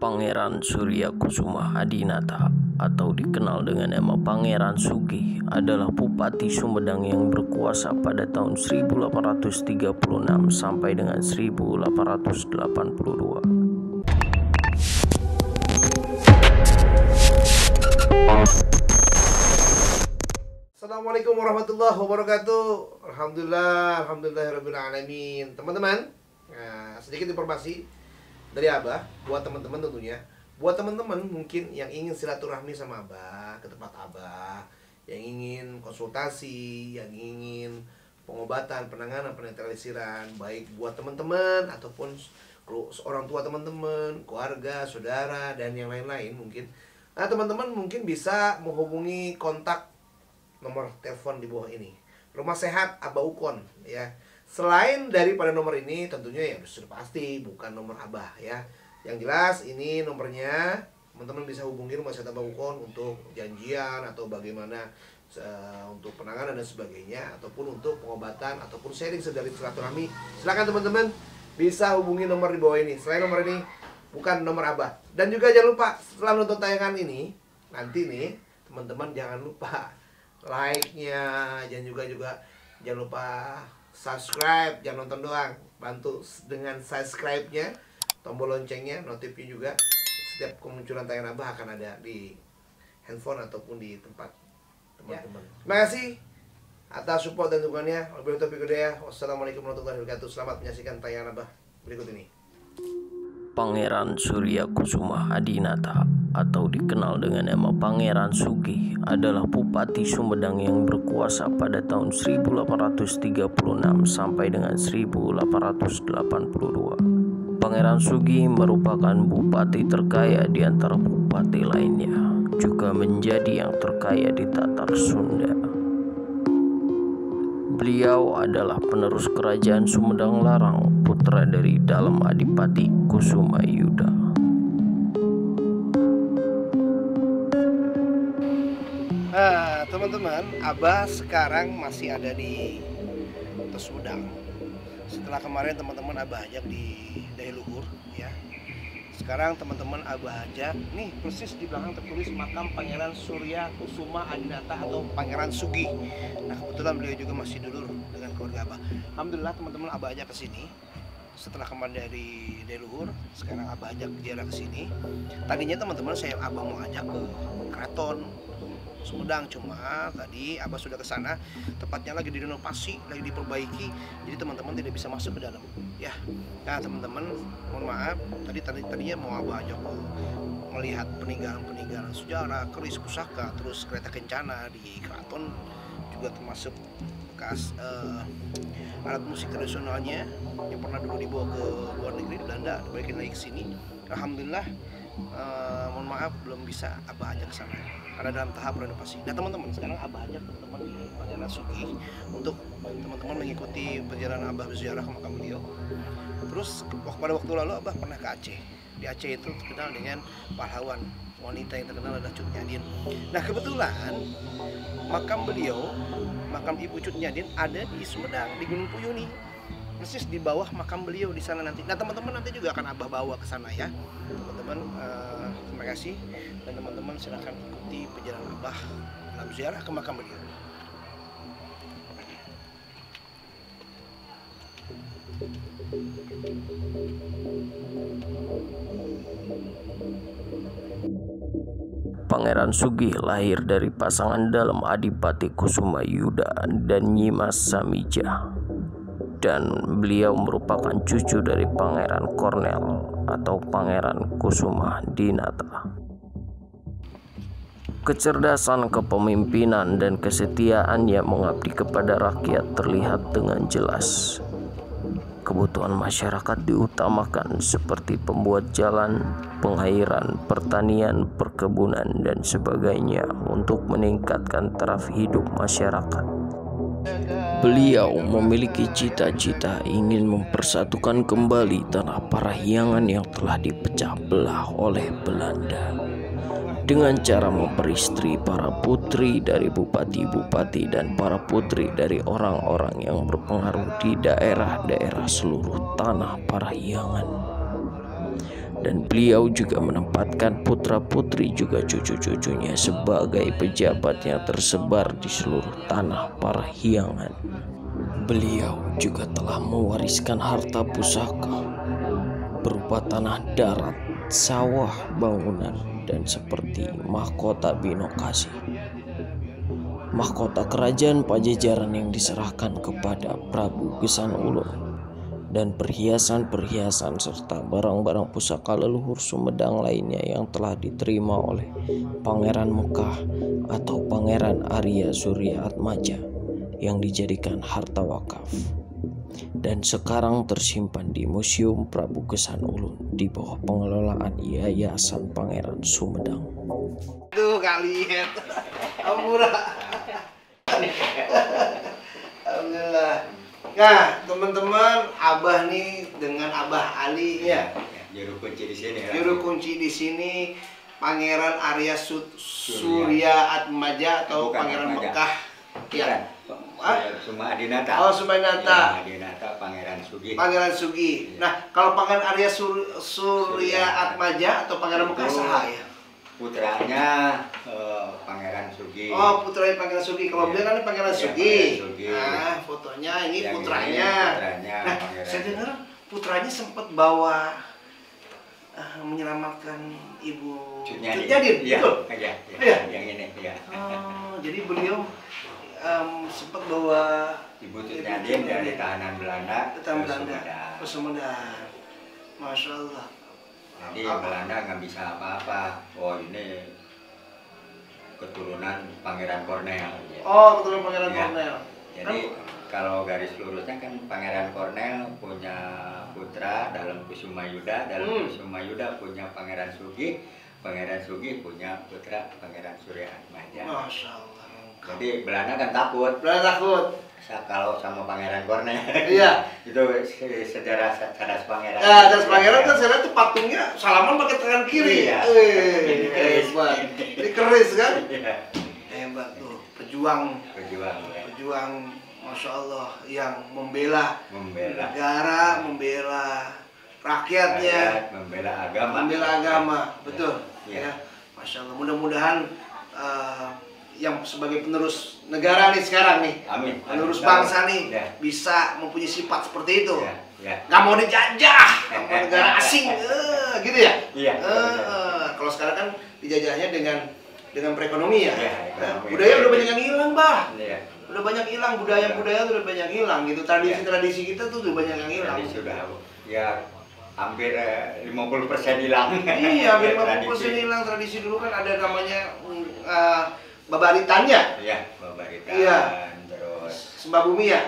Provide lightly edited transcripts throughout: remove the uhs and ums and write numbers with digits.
Pangeran Surya Kusuma Adinata atau dikenal dengan nama Pangeran Sugih adalah Bupati Sumedang yang berkuasa pada tahun 1836 sampai dengan 1882. Assalamualaikum warahmatullahi wabarakatuh. Alhamdulillahirabbil alamin. Teman-teman, sedikit informasi dari Abah buat teman-teman tentunya. Buat teman-teman mungkin yang ingin silaturahmi sama Abah, ke tempat Abah, yang ingin konsultasi, yang ingin pengobatan, penanganan, penetralisiran, baik buat teman-teman ataupun orang tua teman-teman, keluarga, saudara, dan yang lain-lain mungkin. Nah, teman-teman mungkin bisa menghubungi kontak nomor telepon di bawah ini. Rumah Sehat Abah Ukon ya. Selain daripada nomor ini tentunya ya sudah pasti bukan nomor Abah ya. Yang jelas ini nomornya teman-teman bisa hubungi Rumah Sehat Abah Ukon untuk janjian atau bagaimana untuk penanganan dan sebagainya, ataupun untuk pengobatan ataupun sharing sedari silaturahmi. Silakan teman-teman bisa hubungi nomor di bawah ini. Selain nomor ini bukan nomor Abah. Dan juga jangan lupa setelah nonton tayangan ini nanti nih teman-teman jangan lupa like-nya, dan juga jangan lupa subscribe, jangan nonton doang, bantu dengan subscribe-nya, tombol loncengnya, notifnya juga. Setiap kemunculan tayangan Abah akan ada di handphone ataupun di tempat teman-teman. Terima kasih atas support dan dukungannya. Wassalamualaikum warahmatullahi wabarakatuh. Selamat menyaksikan tayangan Abah berikut ini. Pangeran Surya Kusuma Adinata atau dikenal dengan nama Pangeran Sugih adalah Bupati Sumedang yang berkuasa pada tahun 1836 sampai dengan 1882. Pangeran Sugih merupakan bupati terkaya di antara bupati lainnya, juga menjadi yang terkaya di Tatar Sunda. Beliau adalah penerus kerajaan Sumedang Larang, putra dari Dalem Adipati Kusuma Yuda. Teman-teman, Abah sekarang masih ada di Sumedang. Setelah kemarin teman-teman Abah ajak di Dailuhur ya. Sekarang teman-teman Abah ajak, nih persis di belakang tertulis makam Pangeran Surya Kusuma Adinata atau Pangeran Sugih. Nah, kebetulan beliau juga masih dulur dengan keluarga Abah. Alhamdulillah teman-teman Abah ajak ke sini. Setelah kemarin dari Dailuhur, sekarang Abah ajak jalan ke sini. Tadinya teman-teman Abah mau ajak ke Keraton Sumedang, cuma tadi Abah sudah ke sana, tempatnya lagi direnovasi, lagi diperbaiki, jadi teman-teman tidak bisa masuk ke dalam ya. Nah teman-teman, mohon maaf, tadinya mau Abah ajak melihat peninggalan sejarah, keris pusaka, terus kereta kencana di Keraton, juga termasuk bekas alat musik tradisionalnya yang pernah dulu dibawa ke luar negeri, di Belanda, dibalikin lagi ke sini. Alhamdulillah, mohon maaf belum bisa Abah ajak ke sana karena dalam tahap renovasi. Nah teman-teman, sekarang Abah ajak teman-teman di Pangeran Sugih untuk teman-teman mengikuti perjalanan Abah berziarah ke makam beliau. Terus pada waktu lalu Abah pernah ke Aceh. Di Aceh itu terkenal dengan pahlawan wanita yang terkenal adalah Cut Nyadin. Nah kebetulan makam beliau, makam Ibu Cut Nyadin ada di Sumedang, di Gunung Puyuh nih, persis di bawah makam beliau di sana nanti. Nah teman-teman nanti juga akan Abah bawa ke sana ya. Teman-teman, terima kasih, dan teman-teman silahkan ikuti perjalanan Abah dalam ziarah ke makam beliau. Pangeran Sugih lahir dari pasangan Dalem Adipati Kusuma Yuda dan Nyimas Samija, dan beliau merupakan cucu dari Pangeran Kornel atau Pangeran Kusuma Dinata. Kecerdasan kepemimpinan dan kesetiaannya mengabdi kepada rakyat terlihat dengan jelas. Kebutuhan masyarakat diutamakan seperti pembuat jalan, pengairan, pertanian, perkebunan, dan sebagainya untuk meningkatkan taraf hidup masyarakat. Beliau memiliki cita-cita ingin mempersatukan kembali tanah Parahyangan yang telah dipecah belah oleh Belanda, dengan cara memperistri para putri dari bupati-bupati dan para putri dari orang-orang yang berpengaruh di daerah-daerah seluruh tanah Parahyangan. Dan beliau juga menempatkan putra-putri juga cucu-cucunya sebagai pejabat yang tersebar di seluruh tanah Parahyangan. Beliau juga telah mewariskan harta pusaka berupa tanah darat, sawah, bangunan, dan seperti mahkota Binokasi, mahkota kerajaan Pajajaran yang diserahkan kepada Prabu Gesan Ulun, dan perhiasan-perhiasan serta barang-barang pusaka leluhur Sumedang lainnya yang telah diterima oleh Pangeran Mekah atau Pangeran Arya Surya Atmaja yang dijadikan harta wakaf dan sekarang tersimpan di Museum Prabu Gesan Ulun di bawah pengelolaan Yayasan Pangeran Sumedang. Tuh kalian, ampura. Alhamdulillah. Nah, teman-teman, Abah nih dengan Abah Ali ya. Juru kunci di sini. Juru kunci di sini Pangeran Arya Surya Atmaja atau Pangeran Mekah. Ya. Suma Adinata. Oh, Suma Adinata. Ya, Adinata Pangeran Sugi. Pangeran Sugi. Nah, kalau Pangeran Arya Surya Atmaja atau Pangeran Mekah saha ya? Putranya Pangeran Sugi. Oh, putranya Pangeran Sugi. Kalau beliau kan Pangeran Sugi. Nah, fotonya ini yang putranya. Nah, saya dengar putranya sempat bawa menyelamatkan Ibu Cut Nyadin. Betul? Iya. Yang ini, ya. Oh, jadi beliau sempat bawa Ibu Cut Nyadin dari tahanan Belanda ke Sumedang. Masya Allah. Jadi Belanda nggak bisa apa-apa. Oh, ini keturunan Pangeran Kornel. Oh, keturunan Pangeran Kornel. Jadi kalau garis lurusnya kan Pangeran Kornel punya putra dalam Kusuma Yuda, dalam Kusuma Yuda punya Pangeran Sugi, Pangeran Sugi punya putra Pangeran Surya Atmaja. Masya Allah. Jadi Belanda kan takut. Belanda takut. Kalau sama Pangeran Kornel. Iya. Itu sejarah cadas Pangeran. Ya, cadas Pangeran kan saya lihat tuh patungnya salaman pakai tangan kiri. Iya. Hebat. Ini keris kan? Iya. Hebat tuh. Pejuang, Masya Allah, yang membela negara, membela rakyatnya, membela agama. Betul. Ya. Masya Allah. Mudah-mudahan yang sebagai penerus negara nih sekarang nih, amin. Penerus bangsa nih, ya, bisa mempunyai sifat seperti itu. Ya. Nggak mau dijajah sama negara asing, gitu ya. Iya. Kalau sekarang kan dijajahnya dengan perekonomian. Ekonomi. Budaya udah banyak yang hilang, Bah. Iya. Udah banyak hilang, budaya udah banyak hilang gitu. Tradisi kita tuh udah banyak yang hilang. Sudah ya hampir 50% hilang. Iya, hampir 50% hilang. Tradisi dulu kan ada namanya babaritannya. Iya, babaritan. Iya. Terus sembah bumi ya.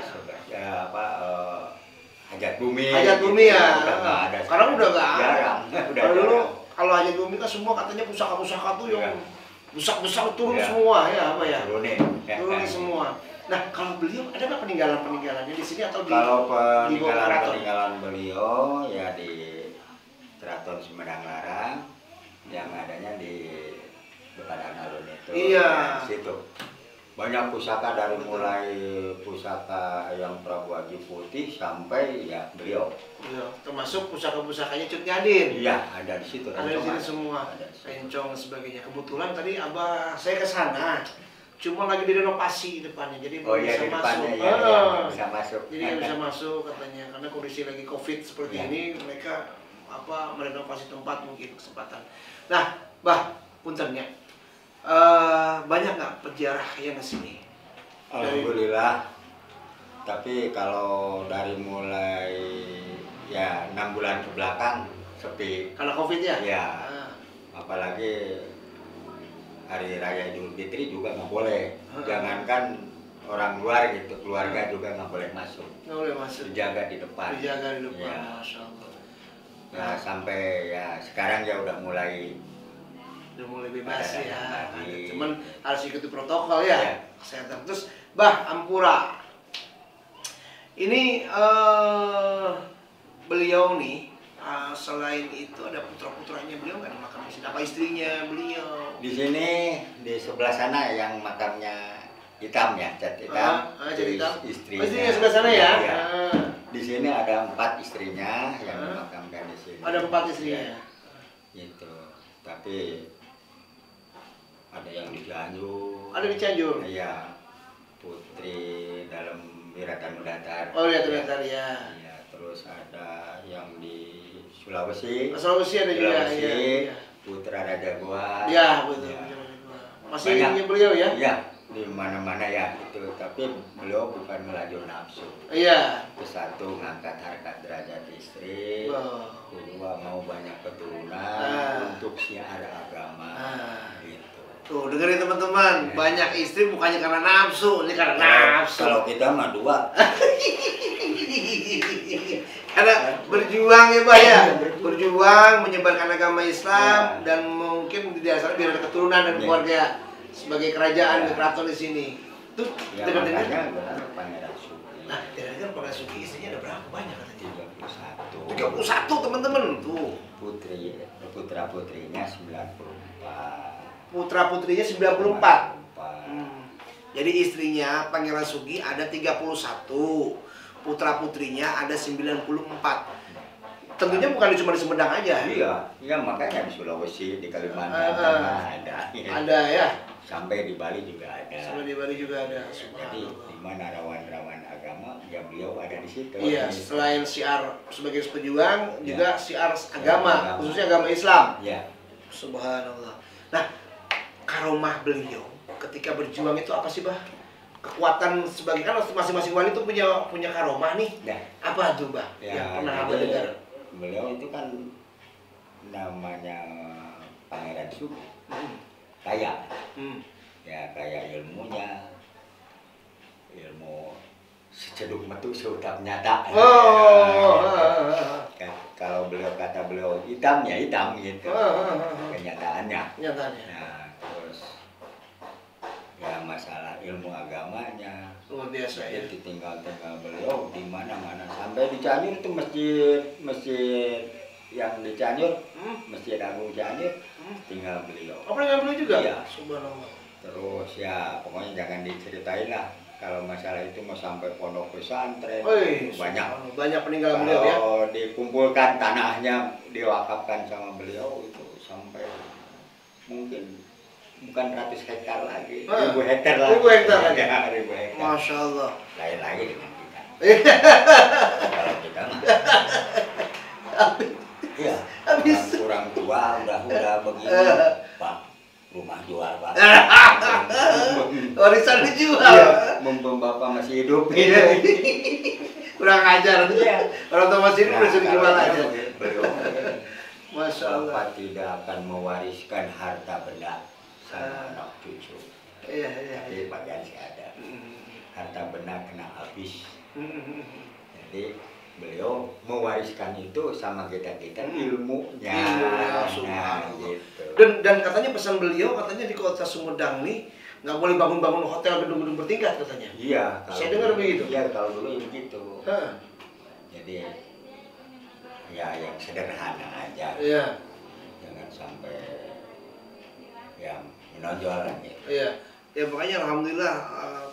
Hajat bumi. Hajat bumi ya. Udah nggak ada. Sekarang udah nggak ada. Jarang. Kalau dulu kalau hajat bumi kan semua katanya pusaka-pusaka tuh yang besar-besar turun semua ya, apa ya? Turunin semua. Nah, kalau beliau ada nggak peninggalan-peninggalannya di sini atau di? Kalau peninggalan beliau ya di Keraton Sumedang Larang, yang adanya di depan alun itu. Iya. Di situ banyak pusaka dari mulai pusaka yang Prabu Haji Putih sampai ya beliau. Iya, termasuk pusaka-pusakanya Cut Nyadin. Iya, ada di situ. Ada di sini semua. Encong dan sebagainya. Kebetulan tadi Abah saya ke sana. Cuma lagi direnovasi depannya, jadi belum bisa masuk. Bisa masuk. Jadi nggak bisa masuk katanya, karena kondisi lagi COVID seperti ini, mereka merenovasi tempat mungkin kesempatan. Nah, Bah, puntennya, banyak nggak peziarah yang ke sini? Alhamdulillah. Tapi kalau dari mulai ya 6 bulan ke belakang sepi. Karena COVID ya? Ya. Apalagi Hari Raya Idul Fitri juga nggak boleh. Jangankan orang luar gitu, keluarga juga nggak boleh masuk. Nggak boleh masuk. Dijaga di depan. Dijaga di depan, ya. Masya Allah. Nah, sampai ya sekarang ya udah mulai bebas ya. Cuman harus ikuti protokol ya. Kesehatan. Terus, Bah, Ampura. Ini beliau nih. Selain itu ada putra-putranya beliau nggak ada makam di sini? Apa istrinya beliau? Di sini di sebelah sana yang makamnya hitam ya, cat hitam. Cat hitam. Istrinya. Istrinya sebelah sana ya. Di sini ada 4 istrinya yang dimakamkan di sini. Ada 4 istrinya. gitu. Tapi ada yang di Cianjur. Ada di Cianjur. Iya, putri dalam Wiratan Datar. Oh iya, Datar ya. Iya, terus ada yang di Sulawesi. Sulawesi ada juga. Sulawesi, Iya. Putra Raja Goa. Iya, betul. Ya. Masih Banyak. ingin beliau ya? Iya, di mana-mana ya itu. Tapi beliau bukan melaju nafsu. Iya. Satu, ngangkat harkat derajat istri. Oh. Kedua, mau banyak keturunan untuk syiar agama. Gitu. Tuh, dengerin teman-teman, banyak istri bukannya karena nafsu, ini karena nafsu. Kalau kita mah 2. Karena berjuang ya, Pak ya. Berjuang menyebarkan agama Islam dan mungkin di dasarnya biar ada keturunan dan keluarga sebagai kerajaan keraton di sini. Tuh, Ya, dengar-dengar. makanya benar Pangeran Sugi. Nah, dengar-dengar Pangeran Sugi istrinya ada berapa banyak katanya? 31. 31 teman-teman. Tuh. Putra-putrinya 94. Putra-putrinya 94. Jadi istrinya Pangeran Sugi ada 31. Putra-putrinya ada 94. Tentunya bukan cuma di Sumedang aja. Iya, makanya di Sulawesi, di Kalimantan ada. Ada ya. Sampai di Bali juga ada. Sampai di Bali juga ada. Jadi di mana rawan-rawan agama, ya beliau ada di situ. Iya, selain syiar sebagai pejuang, juga syiar Agama. khususnya agama Islam. Iya. Subhanallah. Nah, karomah beliau ketika berjuang itu apa sih, Bah? Kekuatan sebagai, kan masing-masing wali itu punya karomah nih. Ya. Apa tuh, Bah? Ya, yang pernah Abah dengar? beliau itu kan namanya Pangeran Sugi. Kaya. Ya, kaya ilmunya. Ilmu seceduk metu seutap nyata. Kalau kata beliau hitam ya hitam gitu. Kenyataannya. Nah, terus ya masalah ilmu agamanya Luar biasa ya. tinggal beliau di mana-mana sampai di Cianjur itu masjid yang di Cianjur, Masjid Agung Cianjur tinggal beliau. Oh, pernah beliau juga? Iya. Subhanallah. Terus ya pokoknya jangan diceritain lah kalau masalah itu mau sampai pondok pesantren. Banyak peninggalan beliau ya. Kalau dikumpulkan tanahnya diwakafkan sama beliau itu sampai mungkin bukan ratus hektar lagi, ribu hektar lagi. Ribu hektar lagi. Ya, ribu hektar. Masya Allah. Lain lagi dengan kita. Kalau kita mah. Iya. Kurang tua udah begini, Pak. Rumah jual, Pak. Warisan dijual. Iya, mumpung Bapak masih hidup. Kurang ajar. Orang tua masih hidup udah sudah dijual aja. Masya Allah. Bapak tidak akan mewariskan harta benda sama anak cucu. Iya. Tapi bagian sih ada. Harta benda kena habis. Jadi beliau mewariskan itu sama kita ilmunya. Nah, gitu. Dan katanya pesan beliau katanya di kota Sumedang nih nggak boleh bangun-bangun hotel gedung-gedung bertingkat katanya. Iya. Saya dengar begitu. Iya, kalau dulu begitu. Jadi ya yang sederhana aja. Iya. Jangan sampai yang menonjol lagi. Iya. Ya makanya alhamdulillah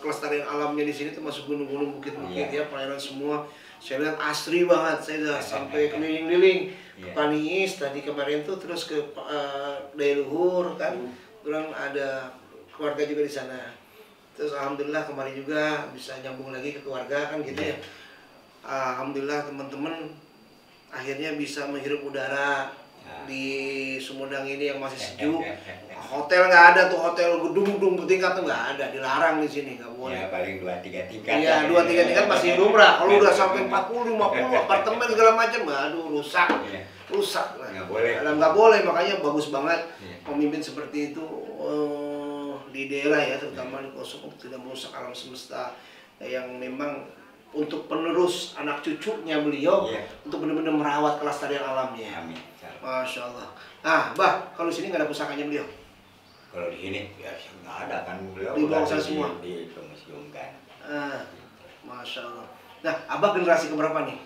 kelestarian alamnya di sini termasuk gunung-gunung, bukit-bukit ya, perairan semua. Saya lihat asri banget. Saya udah sampai keliling-keliling ke Paniis tadi kemarin tuh, terus ke Daya Luhur kan. Kurang ada keluarga juga di sana. Terus alhamdulillah kemarin juga bisa nyambung lagi ke keluarga kan gitu ya. Alhamdulillah teman-teman akhirnya bisa menghirup udara di Sumedang ini yang masih sejuk. Hotel nggak ada tuh, hotel gedung-gedung bertingkat tuh nggak ada, dilarang di sini, nggak boleh. Ya paling 2-3 tingkat. Iya, 2-3 tingkat masih lumrah. Kalau udah sampai 40, 50 apartemen segala macam, aduh rusak, rusak. Nggak boleh. Nggak boleh, makanya bagus banget pemimpin seperti itu di daerah ya, terutama di Kosong tidak merusak alam semesta yang memang untuk penerus anak cucunya beliau untuk benar-benar merawat kelestarian alamnya. Amin. Masya Allah. Nah, Bah, kalau sini nggak ada pusakanya beliau? Kalau di sini ya nggak ada kan, beliau Dibawa udah semua? dimuseumkan. Masya Allah. Nah, Abah generasi keberapa nih?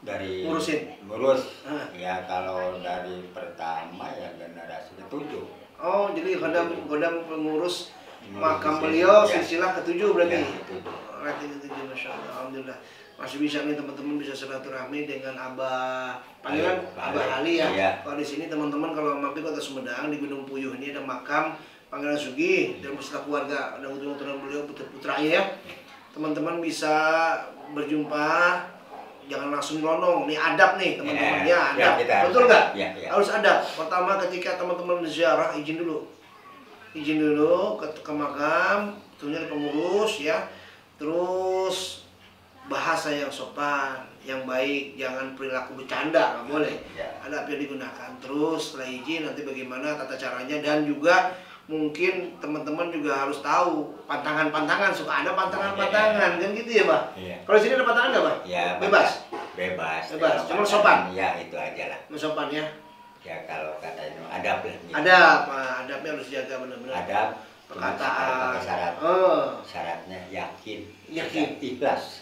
Dari Ngurusin? ngurus. Ya kalau dari pertama ya generasi ke-7. Oh, jadi kodam pengurus makam beliau silsilah ke-7 berarti? Ya, ke-7. Berarti ke-7, Masya Allah. Alhamdulillah. masih bisa nih teman-teman bisa silaturahmi dengan Abah panggilan Abah Ali ya. Iya. Kalau di sini teman-teman kalau mampir Kota Sumedang di Gunung Puyuh ini ada makam Pangeran Sugih dan beserta keluarga dan keturunan beliau putra-putranya ya. Teman-teman bisa berjumpa, jangan langsung melonong. Nih adab nih teman-teman ya, adab. Betul nggak? Ya. Harus adab. Pertama ketika teman-teman berziarah izin dulu ke makam, tentunya pengurus ya. Terus bahasa yang sopan, yang baik, jangan perilaku bercanda, nggak boleh. Adab yang digunakan. Terus setelah izin nanti bagaimana tata caranya dan juga mungkin teman-teman juga harus tahu pantangan-pantangan, suka ada pantangan-pantangan kan gitu ya, Pak? Iya. Kalau di sini ada pantangan nggak, Pak? Ya, Bebas. Bebas. Cuma sopan. Ya itu aja lah. Sopan ya. Ya kalau katanya adab lah. Gitu. Adab, adabnya harus dijaga benar-benar. Adab. Perkataan. Pakai syarat. Oh. Syaratnya yakin. Ikhlas.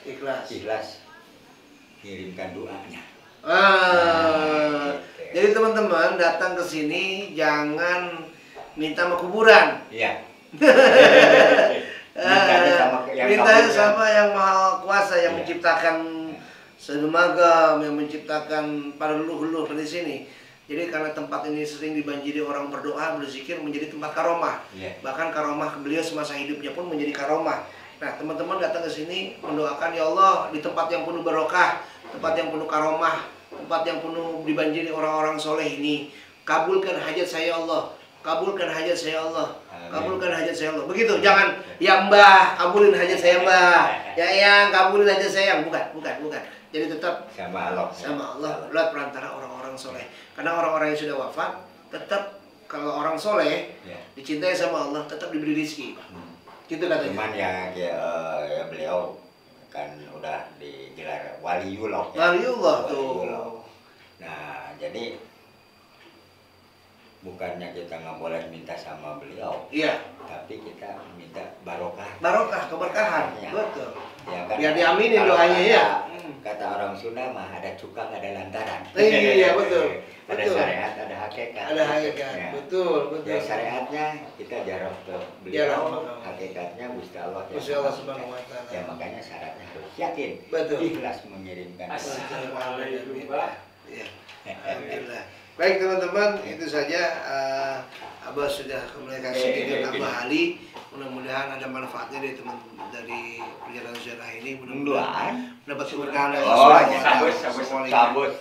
Kirimkan doanya. Gitu. Jadi teman-teman datang ke sini jangan minta sama kuburan. Iya. Mintanya sama yang maha kuasa yang menciptakan semagam, yang menciptakan para leluhur dari sini. Jadi karena tempat ini sering dibanjiri orang berdoa, berzikir menjadi tempat karomah. Bahkan karomah beliau semasa hidupnya pun menjadi karomah. Nah, teman-teman datang ke sini mendoakan ya Allah di tempat yang penuh barokah, tempat yang penuh karomah, tempat yang penuh dibanjiri orang-orang soleh ini. Kabulkan hajat saya Allah. Kabulkan hajat saya Allah. Kabulkan hajat saya Allah. Begitu, jangan ya Mbah, kabulin hajat saya Mbah. Ya Yang, kabulin hajat saya. Bukan. Jadi tetap sama Allah lewat perantara orang-orang soleh. Karena orang-orang yang sudah wafat tetap kalau orang soleh dicintai sama Allah tetap diberi rezeki. Gitu katanya. Cuman ya beliau kan udah digelar waliullah. Waliullah tuh. Nah, jadi bukannya kita nggak boleh minta sama beliau, tapi kita minta barokah. Barokah, keberkahan, betul. Ya, kan, biar diaminin doanya ya. Kata orang Sunda mah ada cukang ada lantaran. Iya betul. Ada syariat, ada hakikat. Ada hakikat, ya. Betul. Ya syariatnya kita jarah ke beliau, hakikatnya Gusti Allah. Gusti Allah Subhanahu Wa Taala. Ya makanya syaratnya harus yakin, ikhlas mengirimkan. Alhamdulillah. Alhamdulillah. Baik teman-teman, itu saja Abah sudah komunikasi dengan Abah Ali. Mudah-mudahan ada manfaatnya dari dari perjalanan sejarah ini. Mudah-mudahan dapat keberkahan dari sabus.